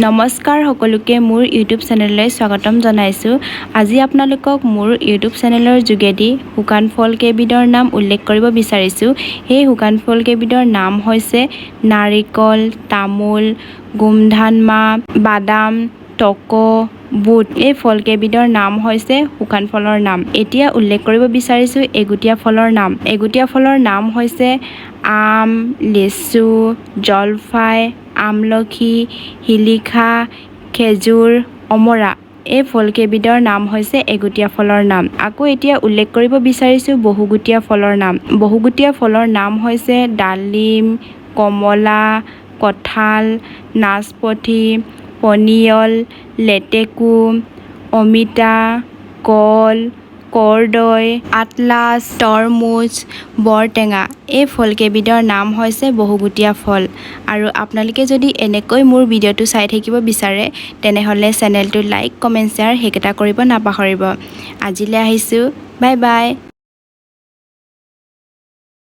নমস্কাৰ সকলোকে মোৰ ইউটিউব চেনেললৈ স্বাগতম জনাইছোঁ। আজি আপোনালোকক মোৰ ইউটিউব চেনেলৰ যোগেদি শুকান ফল কেইবিধৰ নাম উল্লেখ কৰিব বিচাৰিছোঁ। সেই শুকান ফল কেইবিধৰ নাম হৈছে নাৰিকল, তামোল, গোমধান মাহ, বাদাম, তক, বুট। এই ফল কেইবিধৰ নাম হৈছে শুকান ফলৰ নাম। এতিয়া উল্লেখ কৰিব বিচাৰিছোঁ এগুটীয়া ফলৰ নাম। এগুটীয়া ফলৰ নাম হৈছে আম, লিচু, জলফাই, আমলখি, শিলিখা, খেজুৰ, অমৰা। এই ফল কেইবিধৰ নাম হৈছে এগুটীয়া ফলৰ নাম। আকৌ এতিয়া উল্লেখ কৰিব বিচাৰিছোঁ বহুগুটীয়া ফলৰ নাম। বহুগুটীয়া ফলৰ নাম হৈছে ডালিম, কমলা, কঁঠাল, নাচপতি, পনিয়ল, লেটেকু, অমিতা, কল, কৰ্দৈ, আটলাছ, তৰমুজ, বৰটেঙা। এই ফল কেইবিধৰ নাম হৈছে বহুগুটীয়া ফল। আৰু আপোনালোকে যদি এনেকৈ মোৰ ভিডিঅ'টো চাই থাকিব বিচাৰে তেনেহ'লে চেনেলটো লাইক, কমেণ্ট, শ্বেয়াৰ সেইকেইটা কৰিব নাপাহৰিব। আজিলৈ আহিছোঁ, বাই বাই।